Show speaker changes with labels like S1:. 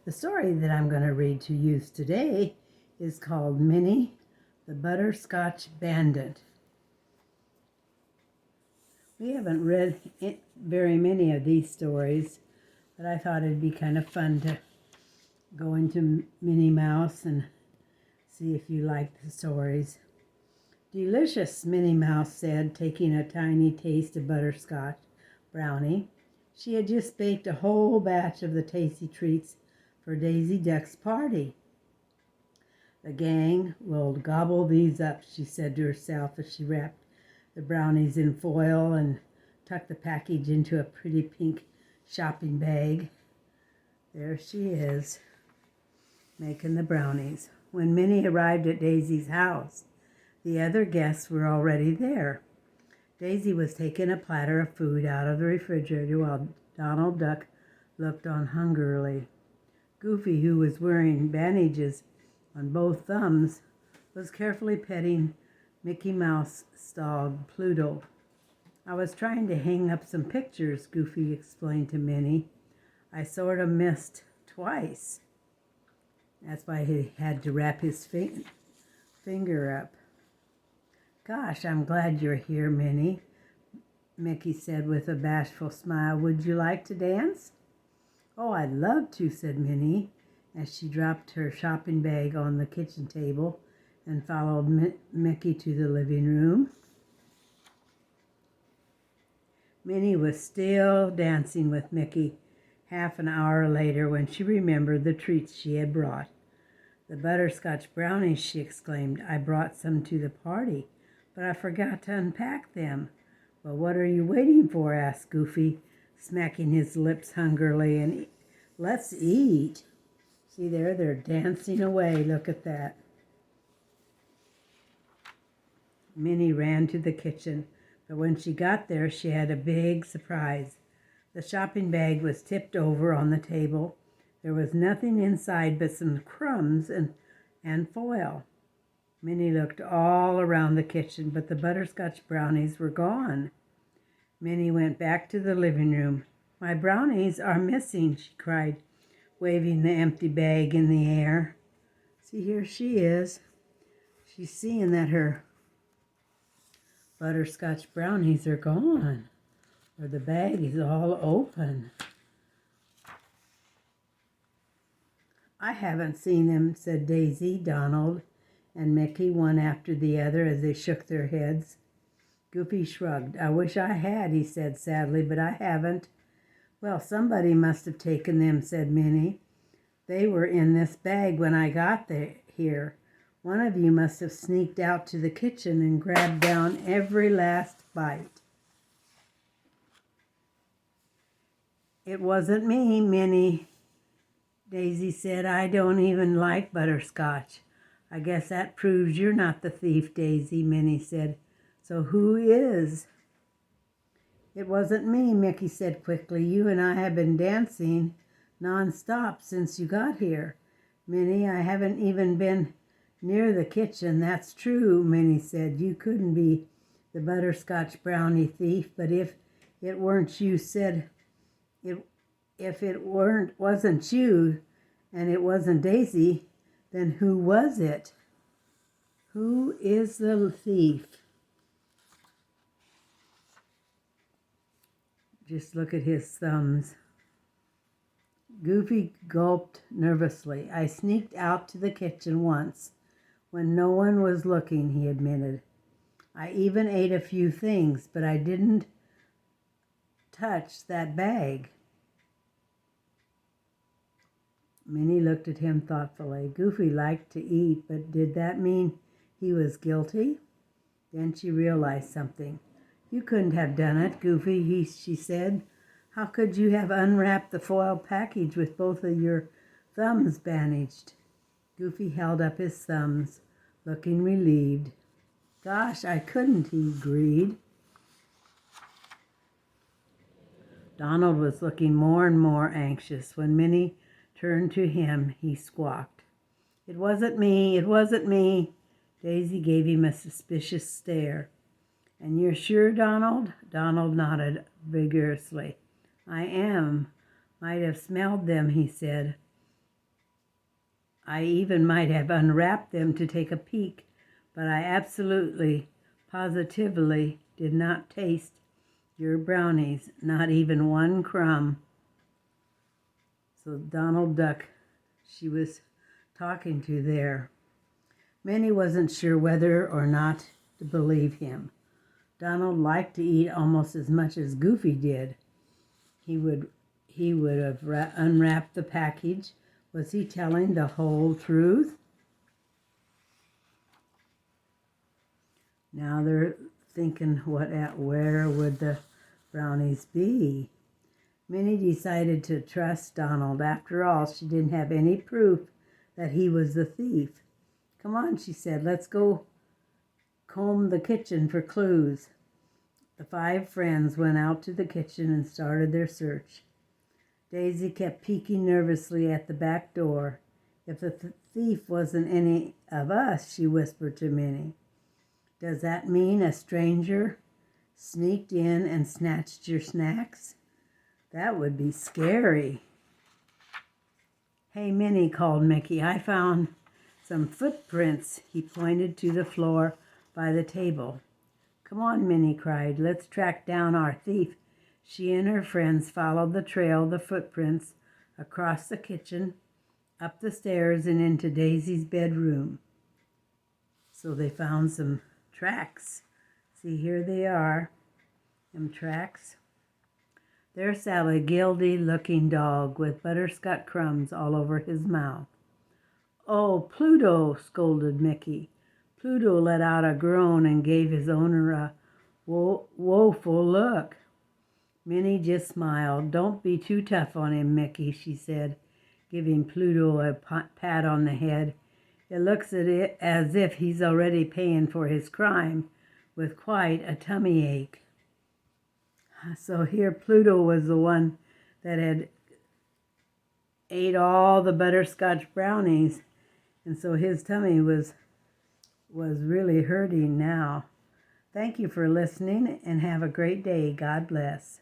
S1: The story that I'm going to read to you today is called Minnie, the Butterscotch Bandit. We haven't read very many of these stories, but I thought it'd be kind of fun to go into Minnie Mouse and see if you like the stories. Delicious, Minnie Mouse said, taking a tiny taste of butterscotch brownie. She had just baked a whole batch of the tasty treats for Daisy Duck's party. The gang will gobble these up, she said to herself as she wrapped the brownies in foil and tucked the package into a pretty pink shopping bag. There she is, making the brownies. When Minnie arrived at Daisy's house, the other guests were already there. Daisy was taking a platter of food out of the refrigerator while Donald Duck looked on hungrily. Goofy, who was wearing bandages on both thumbs, was carefully petting Mickey Mouse's dog, Pluto. I was trying to hang up some pictures, Goofy explained to Minnie. I sort of missed twice. That's why he had to wrap his finger up. Gosh, I'm glad you're here, Minnie, Mickey said with a bashful smile. Would you like to dance? Oh, I'd love to, said Minnie, as she dropped her shopping bag on the kitchen table and followed Mickey to the living room. Minnie was still dancing with Mickey half an hour later when she remembered the treats she had brought. The butterscotch brownies, she exclaimed. I brought some to the party, but I forgot to unpack them. Well, what are you waiting for? Asked Goofy, smacking his lips hungrily. And let's eat. See there, they're dancing away. Look at that. Minnie ran to the kitchen, but when she got there, she had a big surprise. The shopping bag was tipped over on the table. There was nothing inside but some crumbs and foil. Minnie looked all around the kitchen, but the butterscotch brownies were gone. Minnie went back to the living room. My brownies are missing, she cried, waving the empty bag in the air. See, here she is. She's seeing that her butterscotch brownies are gone, or the bag is all open. I haven't seen them, said Daisy, Donald, and Mickey, one after the other, as they shook their heads. Goofy shrugged. I wish I had, he said sadly, but I haven't. Well, somebody must have taken them, said Minnie. They were in this bag when I got here. One of you must have sneaked out to the kitchen and grabbed down every last bite. It wasn't me, Minnie, Daisy said. I don't even like butterscotch. I guess that proves you're not the thief, Daisy, Minnie said. So who is? It wasn't me, Mickey said quickly. You and I have been dancing non-stop since you got here. Minnie, I haven't even been near the kitchen. That's true, Minnie said. You couldn't be the butterscotch brownie thief, but if it weren't you, if it wasn't you and it wasn't Daisy, then who was it? Who is the thief? Just look at his thumbs. Goofy gulped nervously. I sneaked out to the kitchen once when no one was looking, he admitted. I even ate a few things, but I didn't touch that bag. Minnie looked at him thoughtfully. Goofy liked to eat, but did that mean he was guilty? Then she realized something. You couldn't have done it, Goofy, she said. How could you have unwrapped the foil package with both of your thumbs bandaged? Goofy held up his thumbs, looking relieved. Gosh, I couldn't, he agreed. Donald was looking more and more anxious. When Minnie turned to him, he squawked. It wasn't me, it wasn't me. Daisy gave him a suspicious stare. And you're sure, Donald? Donald nodded vigorously. I am. Might have smelled them, he said. I even might have unwrapped them to take a peek, but I absolutely, positively did not taste your brownies, not even one crumb. So Donald Duck, she was talking to there. Minnie wasn't sure whether or not to believe him. Donald liked to eat almost as much as Goofy did. He would have unwrapped the package. Was he telling the whole truth? Now they're thinking, where would the brownies be? Minnie decided to trust Donald. After all, she didn't have any proof that he was the thief. Come on, she said, let's go comb the kitchen for clues. The 5 friends went out to the kitchen and started their search. Daisy kept peeking nervously at the back door. If the thief wasn't any of us, she whispered to Minnie. Does that mean a stranger sneaked in and snatched your snacks? That would be scary. Hey, Minnie, called Mickey. I found some footprints. He pointed to the floor by the table. Come on, Minnie cried. Let's track down our thief. She and her friends followed the trail of the footprints across the kitchen, up the stairs, and into Daisy's bedroom. So they found some tracks. See, here they are, them tracks. There sat a guilty-looking dog with butterscotch crumbs all over his mouth. Oh, Pluto, scolded Mickey. Pluto let out a groan and gave his owner a woeful look. Minnie just smiled. Don't be too tough on him, Mickey, she said, giving Pluto a pat on the head. It looks at it as if he's already paying for his crime with quite a tummy ache. So here Pluto was the one that had ate all the butterscotch brownies, and so his tummy was really hurting now. Thank you for listening, and have a great day. God bless.